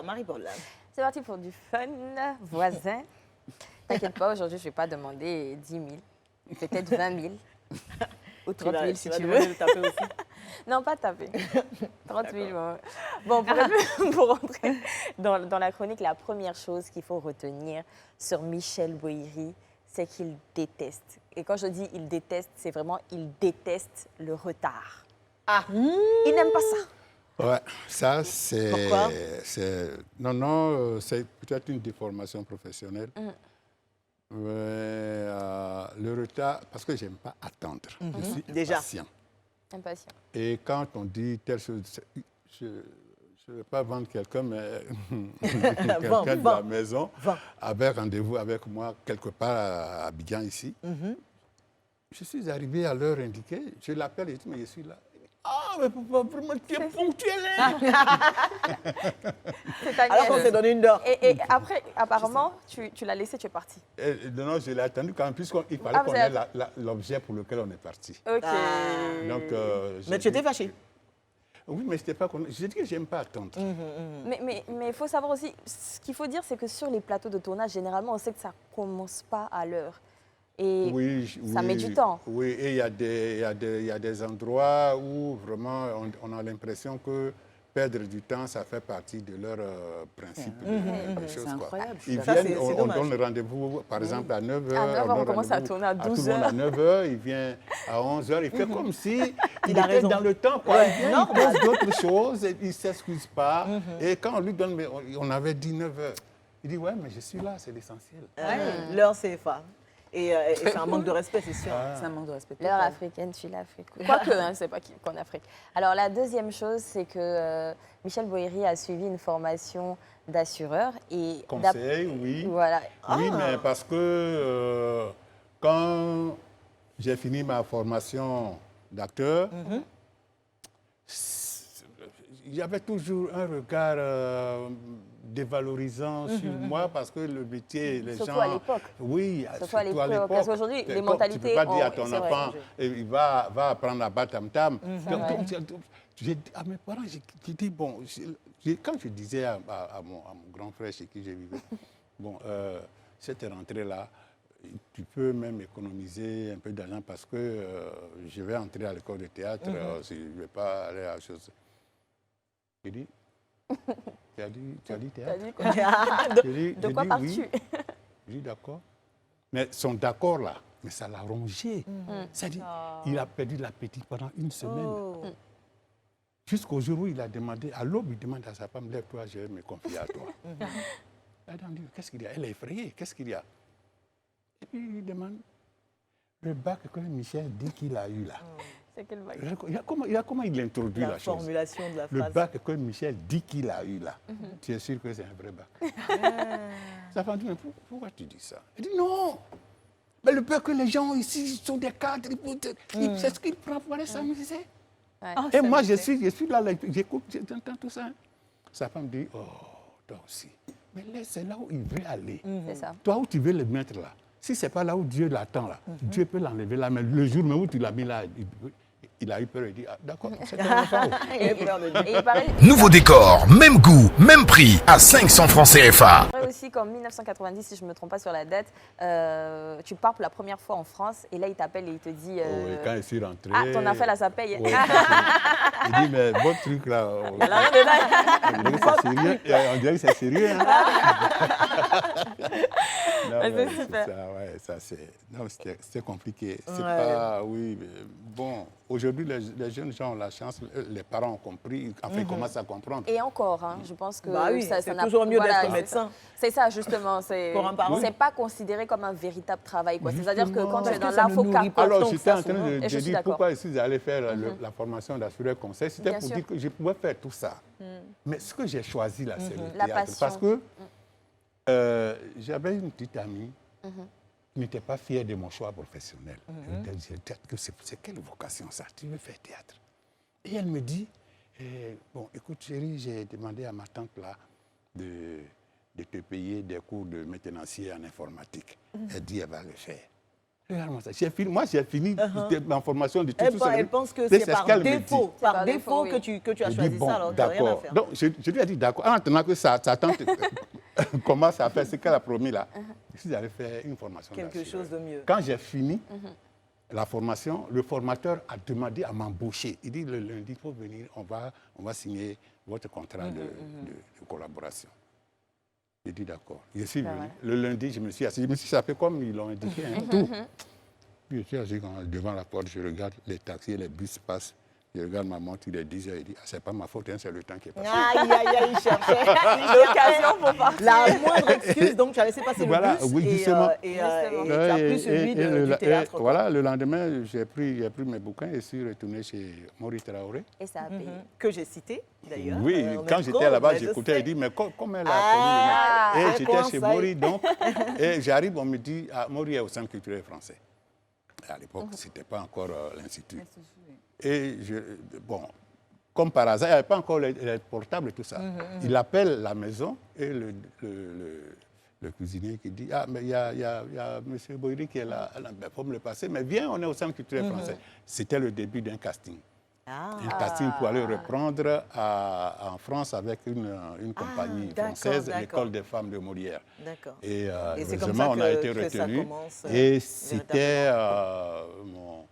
Marie-Paul. C'est parti pour du fun, voisin. T'inquiète pas, aujourd'hui, je ne vais pas demander 10 000, peut-être 20 000. Ou 30 000 si tu veux. Taper aussi. Non, pas taper. 30 000. Bon, pour rentrer dans la chronique, la première chose qu'il faut retenir sur Michel Boiri, c'est qu'il déteste. Et quand je dis il déteste, c'est vraiment il déteste le retard. Ah. Il n'aime pas ça. Ouais, ça c'est... Pourquoi? Non, c'est peut-être une déformation professionnelle. Mais, le retard, parce que j'aime pas attendre. Je suis Déjà. impatient. Impatient. Et quand on dit telle chose, je ne vais pas vendre quelqu'un, mais quelqu'un de la maison avait rendez-vous avec moi quelque part à Abidjan ici. Je suis arrivé à l'heure indiquée, je l'appelle et je dis, mais je suis là. Ah, mais papa, vraiment, tu es ponctuel. Alors qu'on s'est donné une dent. Et après, apparemment, tu l'as laissé, tu es parti. Non, je l'ai attendu quand même, puisqu'il fallait qu'on ait l'objet pour lequel on est parti. Ok. Donc, Mais tu étais fâché? Oui, mais c'était pas qu'on... Je dis que j'aime pas attendre. Mais il faut savoir aussi, ce qu'il faut dire, c'est que sur les plateaux de tournage, généralement, on sait que ça ne commence pas à l'heure. Et ça met du temps. Oui, et il y a des endroits où vraiment on a l'impression que perdre du temps, ça fait partie de leur principe. C'est incroyable. Ils viennent, on donne rendez-vous, par exemple, à 9h. À 9h, on commence à tourner à 12h. Tout le monde à 9h, il vient à 11h, il fait comme si il a était raison. dans le temps. Quoi. Il pose d'autres choses, il ne s'excuse pas. Et quand on lui donne, mais on avait dit 9h, il dit, ouais, mais je suis là, c'est l'essentiel. L'heure CFA. Et c'est un manque de respect, c'est sûr. C'est un manque de respect. L'heure africaine, tu l'Afrique. Quoique, hein, c'est pas qu'en Afrique. Alors, la deuxième chose, c'est que Michel Boiri a suivi une formation d'assureur. Conseil, oui. Voilà. Oui, mais parce que quand j'ai fini ma formation d'acteur, il y avait toujours un regard dévalorisant sur moi parce que le métier, les surtout gens... à l'époque. Oui, surtout à l'époque. Parce qu'aujourd'hui, les mentalités... Tu ne peux pas dire à ton enfant, il va apprendre à battre tam-tam. J'ai dit à mes parents, j'ai dit, bon, quand je disais à mon grand frère chez qui je vivais, bon, cette rentrée-là, tu peux même économiser un peu d'argent parce que je vais entrer à l'école de théâtre, je ne vais pas aller à la chose. J'ai dit, tu as dit théâtre? De quoi pars-tu? J'ai dit d'accord. Mais son d'accord là, mais ça l'a rongé. C'est-à-dire, il a perdu l'appétit pendant une semaine. Jusqu'au jour où il a demandé, à l'aube, il demande à sa femme, lève-toi, je vais me confier à toi. Elle a dit, qu'est-ce qu'il y a? Elle est effrayée, qu'est-ce qu'il y a? Et puis il demande, le bac que Michel dit qu'il a eu là. C'est quel bac? Comment il introduit la chose? La formulation de la phrase. Le bac que Michel dit qu'il a eu là. Tu es sûr que c'est un vrai bac? Sa femme dit, mais pourquoi tu dis ça? Elle dit, non! Mais le bac que les gens ici sont des cadres, c'est ce qu'ils prennent pour aller s'amuser. Ouais. Et moi, je suis là, j'écoute, j'entends tout ça. Sa femme dit, oh, toi aussi. Mais là, c'est là où il veut aller. C'est ça. Toi, où tu veux le mettre là? Si ce n'est pas là où Dieu l'attend, là, Dieu peut l'enlever là, mais le jour même où tu l'as mis là, il a eu peur, il dit, ah, d'accord, c'est un enfant. Nouveau décor, même goût, même prix, à 500 francs CFA. Aussi, qu'en 1990, si je ne me trompe pas sur la date, tu pars pour la première fois en France et là, il t'appelle et il te dit... Oui, quand je suis rentré... Ah, ton affaire, là, ça paye. Oui, il dit, mais votre truc là... On dirait que c'est sérieux. Hein? Non, c'est super. C'était compliqué. C'est pas... Oui, mais bon... Aujourd'hui, les jeunes gens ont la chance, les parents ont compris, enfin, ils commencent à comprendre. Et encore, hein, je pense que c'est toujours mieux d'être médecin. C'est ça, justement. C'est pas considéré comme un véritable travail. C'est-à-dire que quand tu es dans l'infocar... Alors, j'étais en train de dire pourquoi je suis allé faire la formation d'assureur conseil. C'était pour dire que je pouvais faire tout ça. Mais ce que j'ai choisi là, c'est le théâtre. Parce que j'avais une petite amie qui n'était pas fière de mon choix professionnel. Je disais, c'est quelle vocation ça? Tu veux faire théâtre? Et elle me dit, bon, écoute chérie, j'ai demandé à ma tante là de te payer des cours de maintenancier en informatique. Elle dit, elle va le faire. Regarde-moi ça. Moi, j'ai fini ma formation de tout Elle pense que C'est c'est ce par qu'elle me défaut. dit. Par par défaut défaut, que tu as Je choisi dis, bon, ça, alors tu n'as rien à d'accord. faire. Donc, je lui ai dit, d'accord. En attendant que sa tante commence à faire ce qu'elle a promis là, je suis allé faire une formation Quelque d'assureur. chose de mieux. Quand j'ai fini la formation, le formateur a demandé à m'embaucher. Il dit, le lundi, il faut venir, on va signer votre contrat de collaboration. J'ai dit, d'accord. Je suis venu. Le lundi, je me suis assis. Je me suis sapé comme ils l'ont indiqué, tout. Puis je suis assis devant la porte, je regarde les taxis, les bus passent. Je regarde ma montre, il est 10 heures, il dit, ah, c'est pas ma faute, hein, c'est le temps qui est passé. Aïe, aïe, aïe, il cherchait L'occasion pour partir. la moindre excuse, donc tu as laissé passer Voilà, le bus oui, et justement. tu as pris celui du théâtre. quoi. Voilà, le lendemain, j'ai pris mes bouquins et suis retourné chez Maurice Traoré. Et ça a payé. Que j'ai cité, d'ailleurs. Oui, On quand est j'étais drôle, là-bas, mais je j'écoutais, sais. il dit, mais comme elle a connu le mec. Et j'étais comment chez ça, Maurice, donc, et j'arrive, on me dit, ah, Maurice est au Centre culturel français. Et à l'époque, ce n'était pas encore l'Institut. Et bon, comme par hasard, il n'y avait pas encore les portables et tout ça. Il appelle la maison et le cuisinier qui dit, ah, mais il y a M. Boiri qui est là, il faut me le passer, mais viens, on est au Centre culturel français. C'était le début d'un casting. Un casting pour aller reprendre en France avec une compagnie d'accord, française, d'accord. l'École des femmes de Molière. D'accord. Et c'est comme ça heureusement, on a que- été que ça retenus. commence, Et c'était mon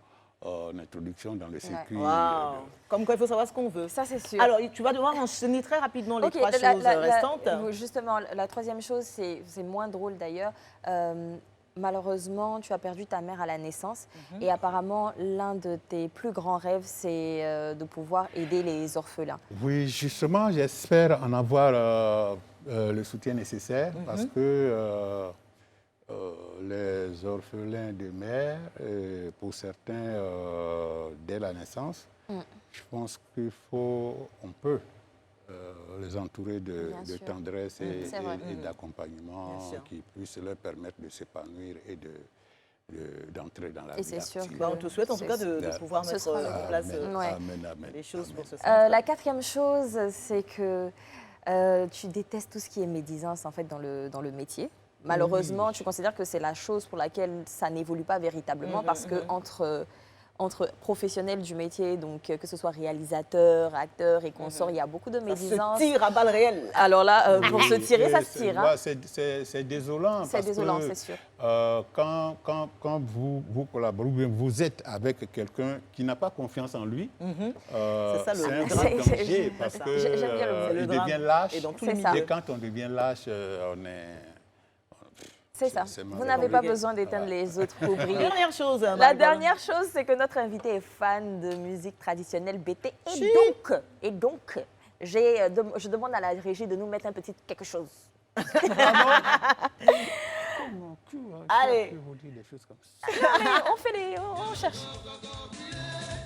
introduction dans le circuit. Waouh. Comme quoi, il faut savoir ce qu'on veut. Ça, c'est sûr. Alors, tu vas devoir enchaîner très rapidement les Ok, trois choses restantes. Justement, la troisième chose, c'est moins drôle d'ailleurs. Malheureusement, tu as perdu ta mère à la naissance et apparemment, l'un de tes plus grands rêves, c'est de pouvoir aider les orphelins. Oui, justement, j'espère en avoir le soutien nécessaire parce que les orphelins de mère, pour certains, dès la naissance, je pense on peut les entourer de Bien sûr. tendresse C'est vrai. et d'accompagnement Bien sûr. qui puisse leur permettre de s'épanouir et d'entrer dans la Et vie c'est sûr active. que- On te souhaite en tout cas de pouvoir Ce mettre sera en place Amen, Ouais. amen, amen, les choses amen. pour ce centre. La quatrième chose, c'est que tu détestes tout ce qui est médisance en fait dans le métier. Malheureusement, tu considères que c'est la chose pour laquelle ça n'évolue pas véritablement parce que entre professionnels du métier, donc que ce soit réalisateur, acteur et consorts, il y a beaucoup de Ça médisance. se tire à balles réelles. Alors là, pour se tirer, Et ça se tire. Hein. C'est désolant. C'est parce désolant, que, c'est sûr. Quand vous collaborez, ou bien vous êtes avec quelqu'un qui n'a pas confiance en lui, C'est ça, le c'est un drame. grand C'est- danger parce ça. que J'aime bien le mot. C'est le il drame. devient lâche. Et dans tous C'est les ça. milieux. Et quand on devient lâche, on est... C'est ça. c'est Vous malheureux. n'avez pas besoin d'éteindre les autres pour briller. Dernière chose. La Marie-Paul. dernière chose, c'est que notre invité est fan de musique traditionnelle BT. Et donc, je demande à la régie de nous mettre un petit quelque chose. Allez. Je peux vous dire des choses comme ça. Mais on cherche.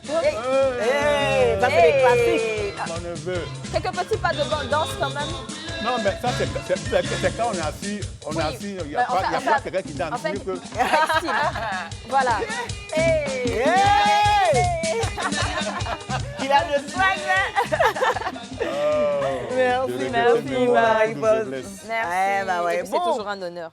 Hey, ça c'est des classiques. Hey, Mon neveu. quelques petits pas de danse quand même. Non, mais ça, c'est quand on est assis. Il n'y a on fait- pas quelqu'un qui danse en fait- mieux que... Avec style. Voilà. Hey. Hey. Il a le swag là. Merci, je regrette merci, tellement. Marie-Paul. Je vous blesse. Merci. Ouais, bah ouais, Et puis c'est bon. toujours un honneur.